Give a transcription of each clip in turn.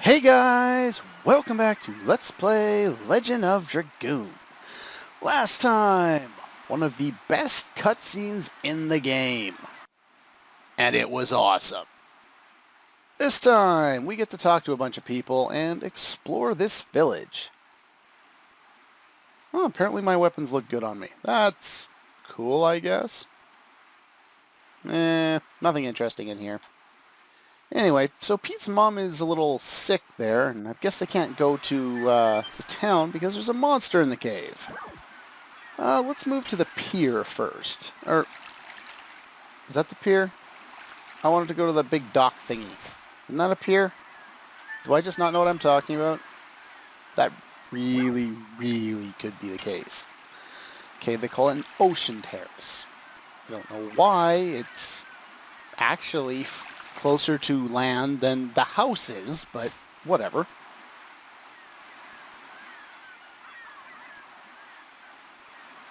Hey guys, welcome back to Let's Play Legend of Dragoon. Last time, one of the best cutscenes in the game. And it was awesome. This time, we get to talk to a bunch of people and explore this village. Oh, apparently my weapons look good on me. That's cool, I guess. Nothing interesting in here. Anyway, so Pete's mom is a little sick there, and I guess they can't go to the town because there's a monster in the cave. Let's move to the pier first. Or, is that the pier? I wanted to go to the big dock thingy. Isn't that a pier? Do I just not know what I'm talking about? That really, really could be the case. Okay, they call it an ocean terrace. I don't know why. It's actually closer to land than the house is, but whatever.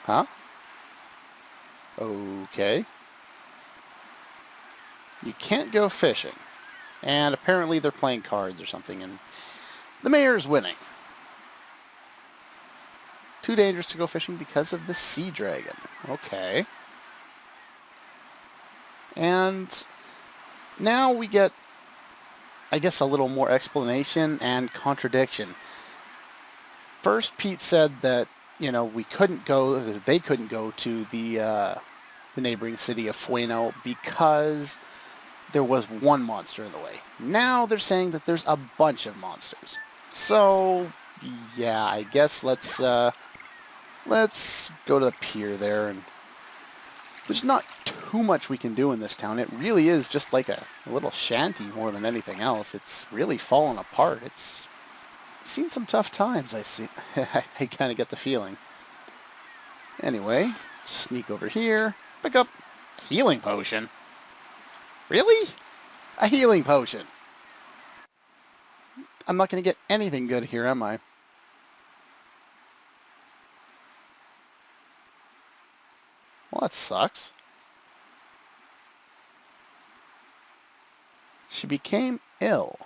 Huh? Okay. You can't go fishing. And apparently they're playing cards or something, and the mayor's winning. Too dangerous to go fishing because of the sea dragon. Okay. And now we get, I guess, a little more explanation and contradiction. First, Pete said that, we couldn't go, they couldn't go to the neighboring city of Fueno because there was one monster in the way. Now they're saying that there's a bunch of monsters. So, yeah, I guess let's go to the pier there. And there's not too much we can do in this town. It really is just like a little shanty more than anything else. It's really fallen apart. It's seen some tough times, I see. I kind of get the feeling. Anyway, sneak over here, pick up a healing potion. Really? A healing potion. I'm not going to get anything good here, am I? Well, that sucks. She became ill.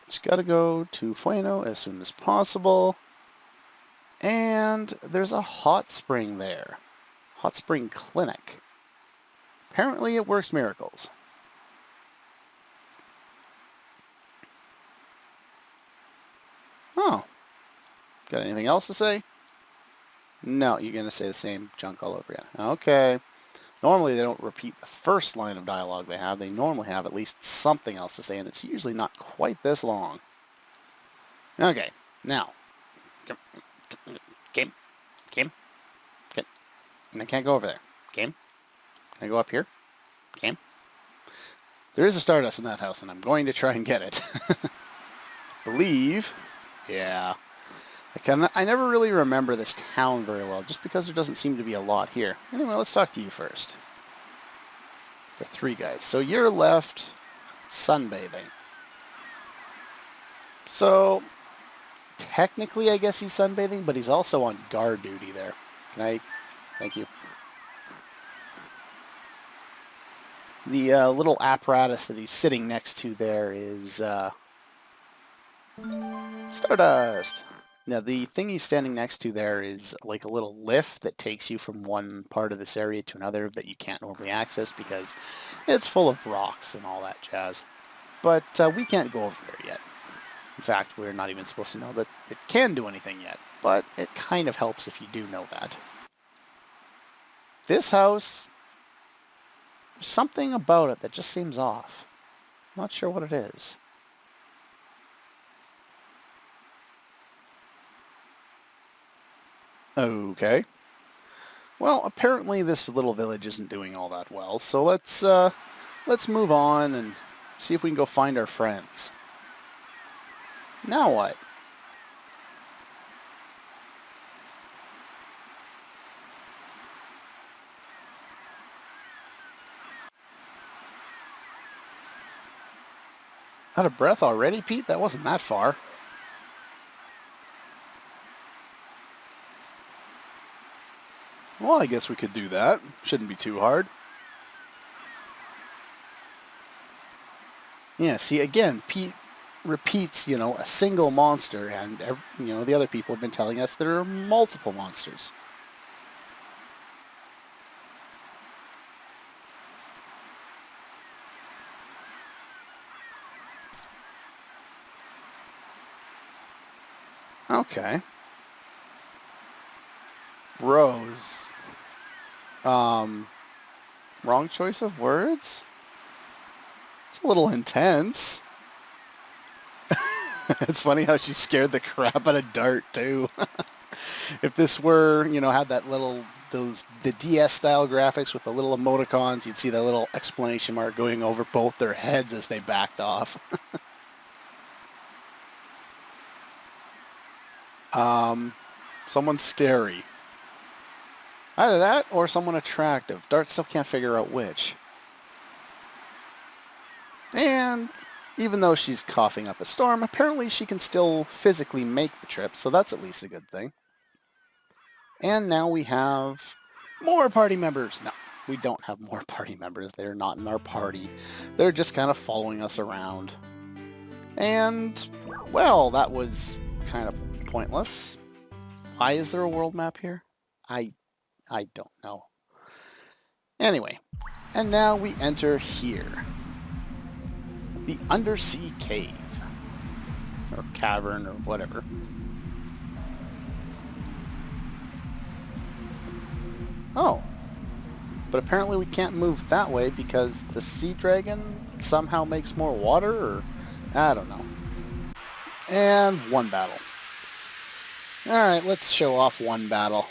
She's got to go to Fueno as soon as possible. And there's a hot spring there. Hot spring clinic. Apparently it works miracles. Oh. Got anything else to say? No, you're going to say the same junk all over again. Okay. Normally they don't repeat the first line of dialogue they have. They normally have at least something else to say, and it's usually not quite this long. Okay, now. Game. And I can't go over there. Game. Can I go up here? Game. There is a Stardust in that house, and I'm going to try and get it. Believe. Yeah. I never really remember this town very well, just because there doesn't seem to be a lot here. Anyway, let's talk to you first. For 3 guys. So you're left sunbathing. So, technically I guess he's sunbathing, but he's also on guard duty there. Can I? Thank you. The little apparatus that he's sitting next to there is Stardust. Now, the thing he's standing next to there is like a little lift that takes you from one part of this area to another that you can't normally access because it's full of rocks and all that jazz. But we can't go over there yet. In fact, we're not even supposed to know that it can do anything yet, but it kind of helps if you do know that. This house, there's something about it that just seems off. Not sure what it is. Okay. Well, apparently this little village isn't doing all that well, so let's move on and see if we can go find our friends. Now what? Out of breath already, Pete? That wasn't that far. Well, I guess we could do that. Shouldn't be too hard. Yeah, see, again, Pete repeats, a single monster, and, the other people have been telling us there are multiple monsters. Okay. Rose. Wrong choice of words? It's a little intense. It's funny how she scared the crap out of Dart, too. If this were, had that the DS style graphics with the little emoticons, you'd see the little exclamation mark going over both their heads as they backed off. Someone scary. Either that or someone attractive. Dart still can't figure out which. And even though she's coughing up a storm, apparently she can still physically make the trip, so that's at least a good thing. And now we have more party members. No, we don't have more party members. They're not in our party. They're just kind of following us around. And, well, that was kind of pointless. Why is there a world map here? I don't know. Anyway, and now we enter here. The undersea cave. Or cavern or whatever. Oh. But apparently we can't move that way because the sea dragon somehow makes more water, or I don't know. And one battle. Alright, let's show off one battle.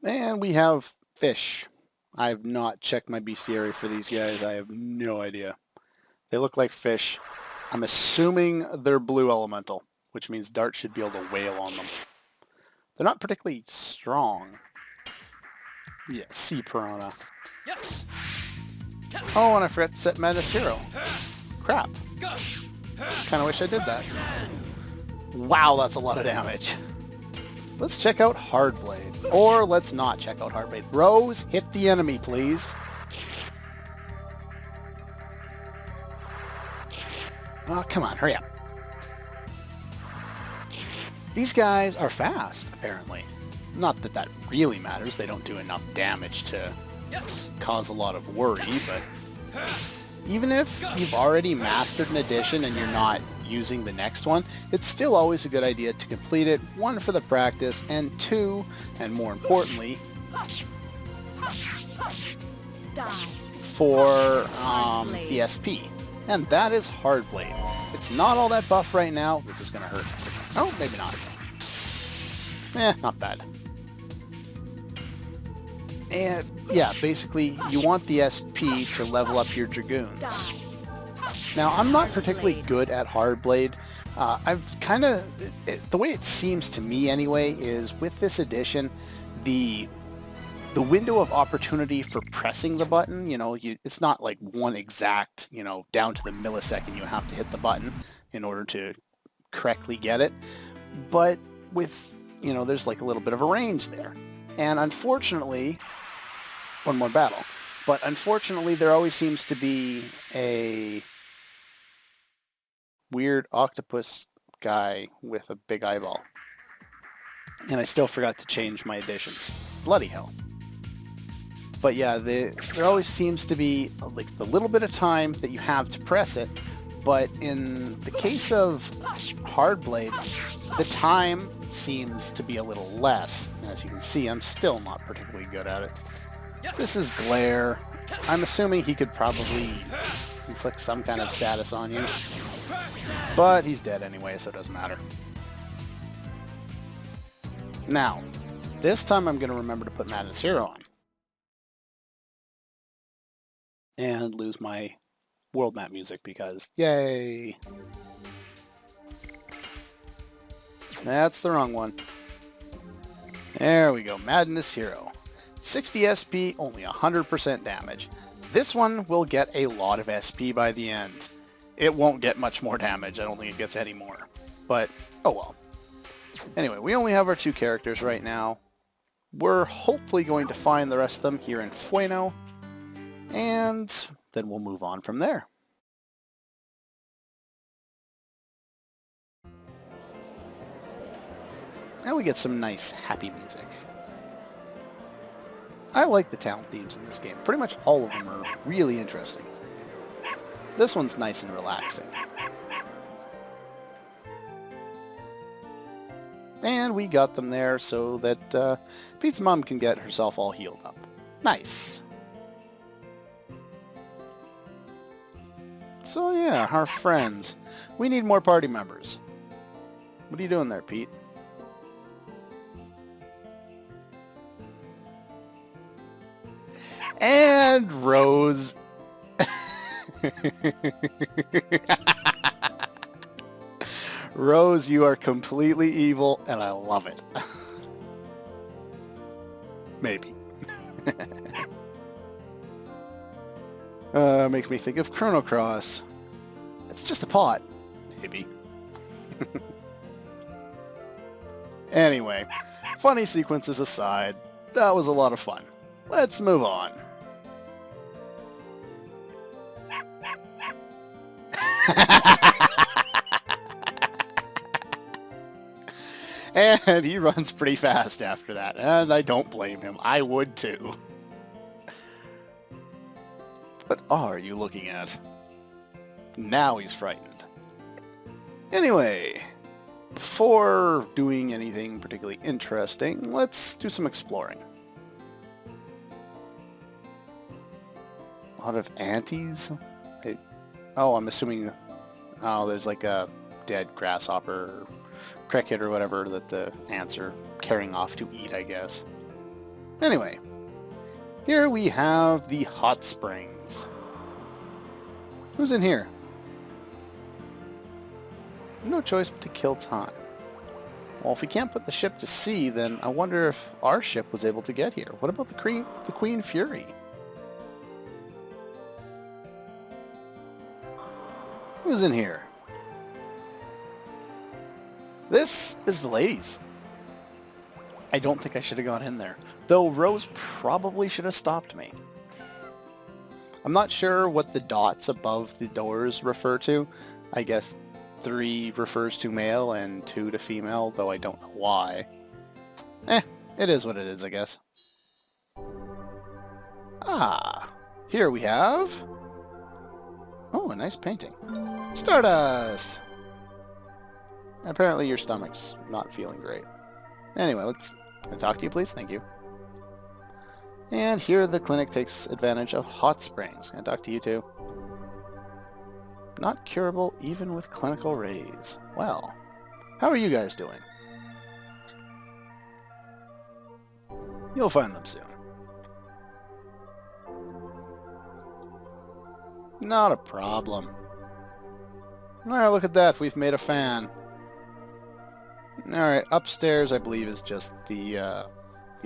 And we have fish. I have not checked my bestiary for these guys. I have no idea. They look like fish. I'm assuming they're blue elemental, which means Dart should be able to wail on them. They're not particularly strong. Yeah, sea piranha. Oh, and I forgot to set Madness Hero. Crap. Kinda wish I did that. Wow, that's a lot of damage. Let's check out Hardblade. Or let's not check out Hardblade. Rose, hit the enemy, please. Oh, come on, hurry up. These guys are fast, apparently. Not that that really matters. They don't do enough damage to cause a lot of worry, but even if you've already mastered an edition and you're not using the next one, it's still always a good idea to complete it, one, for the practice, and two, and more importantly, for the SP. And that is Hardblade. It's not all that buff right now. This is going to hurt. Oh, maybe not. Not bad. And yeah, basically, you want the SP to level up your Dragoons. Now, I'm not particularly good at Hardblade. I've kind of... the way it seems to me, anyway, is with this edition, the window of opportunity for pressing the button, it's not like one exact, down to the millisecond you have to hit the button in order to correctly get it. But with, there's like a little bit of a range there. And unfortunately, one more battle. But unfortunately, there always seems to be a weird octopus guy with a big eyeball. And I still forgot to change my additions. Bloody hell. But yeah, there always seems to be like the little bit of time that you have to press it. But in the case of Hardblade, the time seems to be a little less. As you can see, I'm still not particularly good at it. This is Glare. I'm assuming he could probably inflict some kind of status on you. But he's dead anyway, so it doesn't matter. Now, this time I'm going to remember to put Madness Hero on. And lose my world map music because, yay! That's the wrong one. There we go, Madness Hero. 60 SP, only 100% damage. This one will get a lot of SP by the end. It won't get much more damage, I don't think it gets any more. But, oh well. Anyway, we only have our two characters right now. We're hopefully going to find the rest of them here in Fueno. And then we'll move on from there. And we get some nice, happy music. I like the town themes in this game. Pretty much all of them are really interesting. This one's nice and relaxing. And we got them there so that Pete's mom can get herself all healed up. Nice. So yeah, our friends. We need more party members. What are you doing there, Pete? And Rose. Rose, you are completely evil, and I love it. Maybe. Makes me think of Chrono Cross. It's just a pot. Maybe. Anyway, funny sequences aside, that was a lot of fun. Let's move on. And he runs pretty fast after that, and I don't blame him. I would too. What are you looking at? Now he's frightened. Anyway, before doing anything particularly interesting, let's do some exploring. A lot of antes? I'm assuming... Oh, there's like a dead grasshopper, or cricket, or whatever that the ants are carrying off to eat, I guess. Anyway, here we have the hot springs. Who's in here? No choice but to kill time. Well, if we can't put the ship to sea, then I wonder if our ship was able to get here. What about the Queen Fury? Who's in here? This is the ladies. I don't think I should have gone in there, though Rose probably should have stopped me. I'm not sure what the dots above the doors refer to. I guess 3 refers to male and 2 to female, though I don't know why. It is what it is, I guess. Ah, here we have... Oh, a nice painting. Stardust! Apparently your stomach's not feeling great. Anyway, can I talk to you, please? Thank you. And here the clinic takes advantage of hot springs. Can I talk to you, too? Not curable even with clinical rays. Well, how are you guys doing? You'll find them soon. Not a problem. Well, look at that. We've made a fan. Alright, upstairs I believe is just the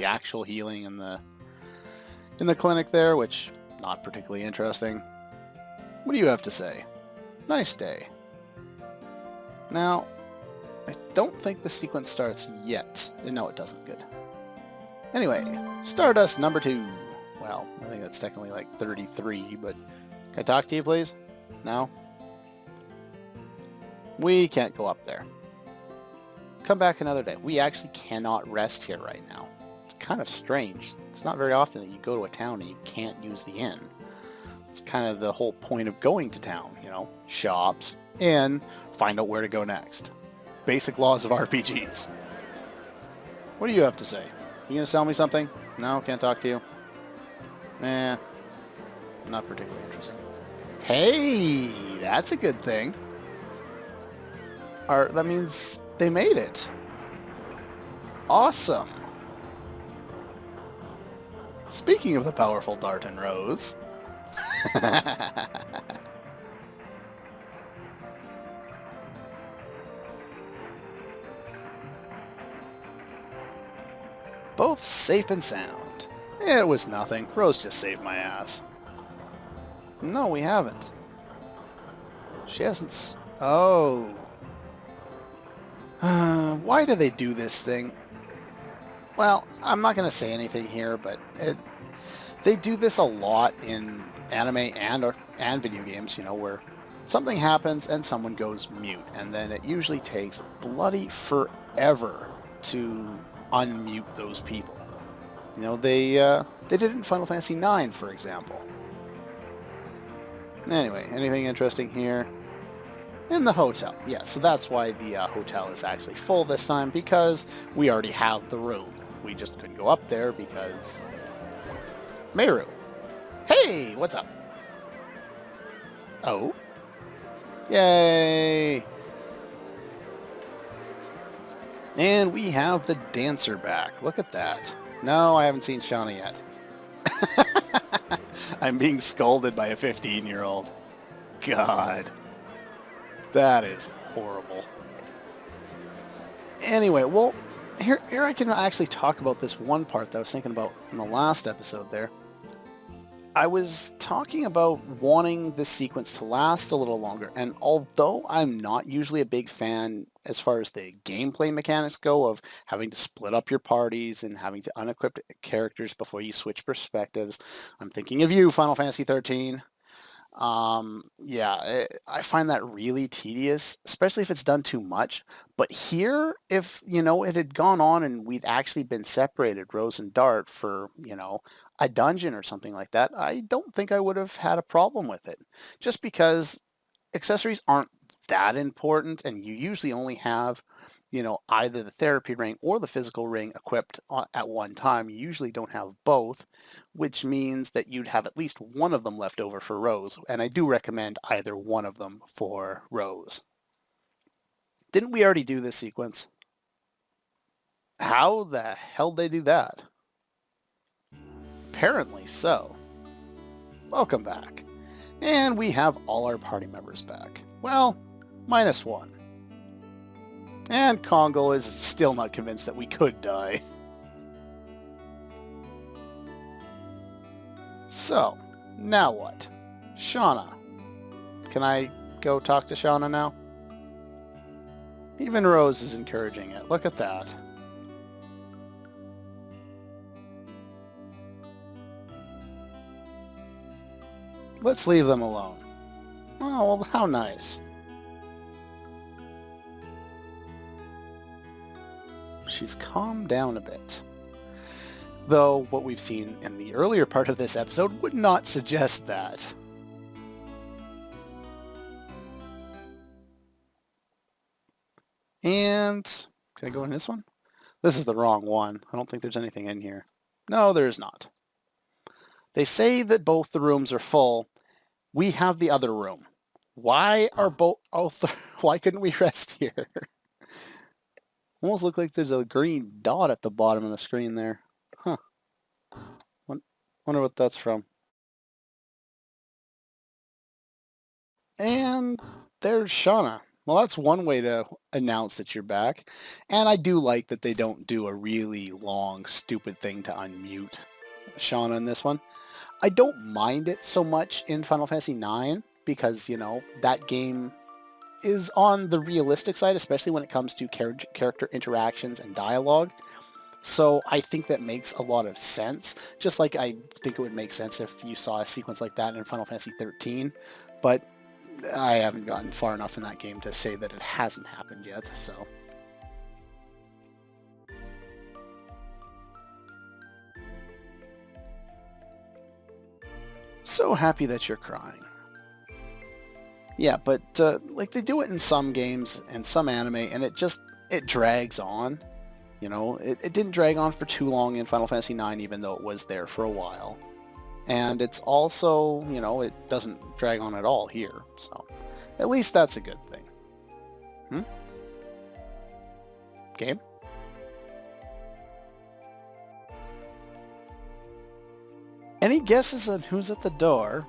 actual healing in the clinic there, which not particularly interesting. What do you have to say? Nice day. Now, I don't think the sequence starts yet. No, it doesn't. Good. Anyway, Stardust number 2. Well, I think that's technically like 33, but can I talk to you, please? No? We can't go up there. Come back another day. We actually cannot rest here right now. It's kind of strange. It's not very often that you go to a town and you can't use the inn. It's kind of the whole point of going to town, you know? Shops, inn, find out where to go next. Basic laws of RPGs. What do you have to say? You gonna sell me something? No? Can't talk to you? Nah. Not particularly interesting. Hey! That's a good thing. That means they made it. Awesome. Speaking of the powerful Dart and Rose. Both safe and sound. It was nothing. Rose just saved my ass. No, we haven't. She hasn't... Oh. Why do they do this thing? Well, I'm not going to say anything here, but they do this a lot in anime and video games, you know, where something happens and someone goes mute, and then it usually takes bloody forever to unmute those people. You know, they did it in Final Fantasy IX, for example. Anyway, anything interesting here? In the hotel. Yeah, so that's why the hotel is actually full this time, because we already have the room. We just couldn't go up there because... Meru. Hey, what's up? Oh? Yay! And we have the dancer back. Look at that. No, I haven't seen Shauna yet. I'm being scolded by a 15-year-old. God. That is horrible. Anyway, well, here I can actually talk about this one part that I was thinking about in the last episode there. I was talking about wanting this sequence to last a little longer, and although I'm not usually a big fan as far as the gameplay mechanics go of having to split up your parties and having to unequip characters before you switch perspectives, I'm thinking of you, Final Fantasy 13. Yeah, I find that really tedious, especially if it's done too much. But here, if, it had gone on and we'd actually been separated, Rose and Dart, for, a dungeon or something like that, I don't think I would have had a problem with it. Just because accessories aren't that important, and you usually only have, either the therapy ring or the physical ring equipped at one time. You usually don't have both, which means that you'd have at least one of them left over for Rose, and I do recommend either one of them for Rose. Didn't we already do this sequence? How the hell did they do that? Apparently so. Welcome back. And we have all our party members back. Well, minus one. And Kongal is still not convinced that we could die. So, now what? Shauna. Can I go talk to Shauna now? Even Rose is encouraging it. Look at that. Let's leave them alone. Oh, well, how nice. She's calmed down a bit. Though what we've seen in the earlier part of this episode would not suggest that. And can I go in this one? This is the wrong one. I don't think there's anything in here. No, there's not. They say that both the rooms are full. We have the other room. Why are both? Why couldn't we rest here? Almost look like there's a green dot at the bottom of the screen there. Huh. Wonder what that's from. And there's Shauna. Well, that's one way to announce that you're back. And I do like that they don't do a really long, stupid thing to unmute Shauna in this one. I don't mind it so much in Final Fantasy IX because, that game is on the realistic side, especially when it comes to character interactions and dialogue. So I think that makes a lot of sense, just like I think it would make sense if you saw a sequence like that in Final Fantasy 13, but I haven't gotten far enough in that game to say that it hasn't happened yet, so... So happy that you're crying. Yeah, but they do it in some games and some anime, and it drags on. It didn't drag on for too long in Final Fantasy IX, even though it was there for a while. And it's also, it doesn't drag on at all here. So at least that's a good thing. Game? Any guesses on who's at the door?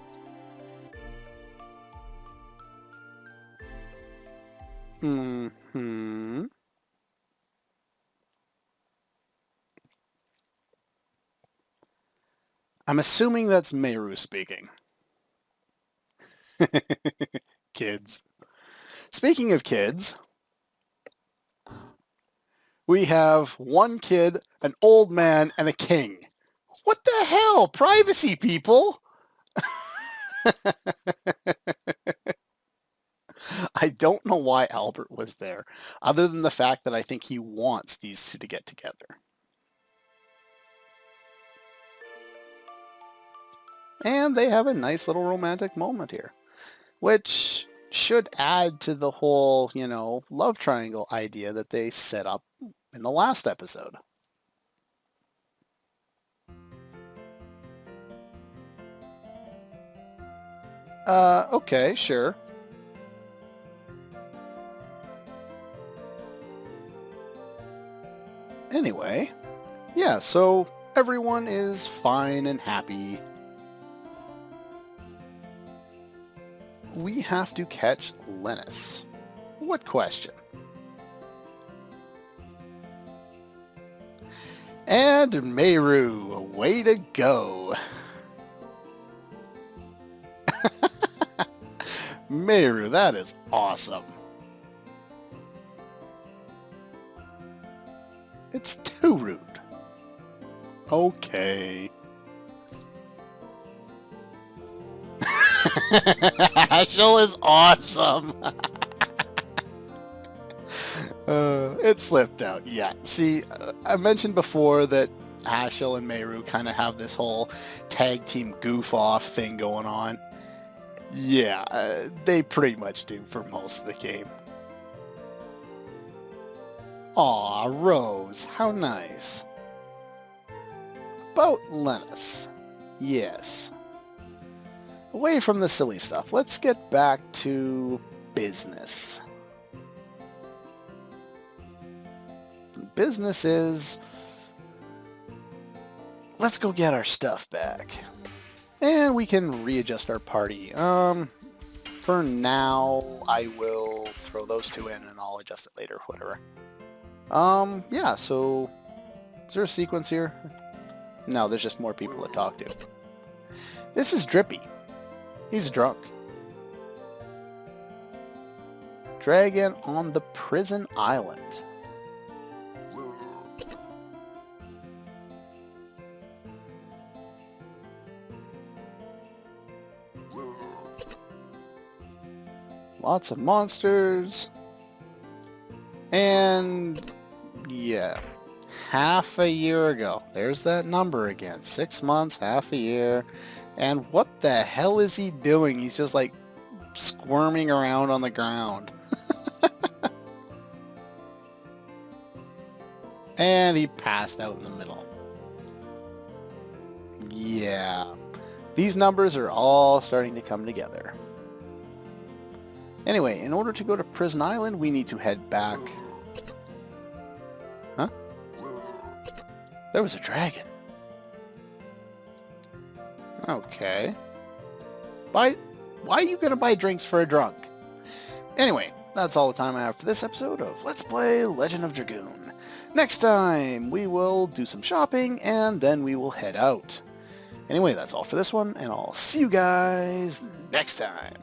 I'm assuming that's Meru speaking. Kids. Speaking of kids, we have one kid, an old man, and a king. What the hell? Privacy, people! I don't know why Albert was there, other than the fact that I think he wants these two to get together. And they have a nice little romantic moment here, which should add to the whole, love triangle idea that they set up in the last episode. Okay, sure. Anyway, yeah, so everyone is fine and happy. We have to catch Linus. What question? And Meru, way to go. Meru, that is awesome. It's too rude. Okay. Ashel is awesome. It slipped out. Yeah. See, I mentioned before that Ashel and Meru kind of have this whole tag team goof off thing going on. Yeah, they pretty much do for most of the game. Aw, Rose, how nice. About Linus. Yes. Away from the silly stuff, let's get back to business. Business is... let's go get our stuff back. And we can readjust our party. For now, I will throw those two in and I'll adjust it later, whatever. Yeah, so... is there a sequence here? No, there's just more people to talk to. This is Drippy. He's drunk. Dragon on the prison island. Lots of monsters. And yeah, half a year ago. There's that number again. 6 months, half a year. And what the hell is he doing? He's just like squirming around on the ground. And he passed out in the middle. Yeah. These numbers are all starting to come together. Anyway, in order to go to Prison Island, we need to head back. Huh? There was a dragon. Okay. Why are you going to buy drinks for a drunk? Anyway, that's all the time I have for this episode of Let's Play Legend of Dragoon. Next time, we will do some shopping, and then we will head out. Anyway, that's all for this one, and I'll see you guys next time.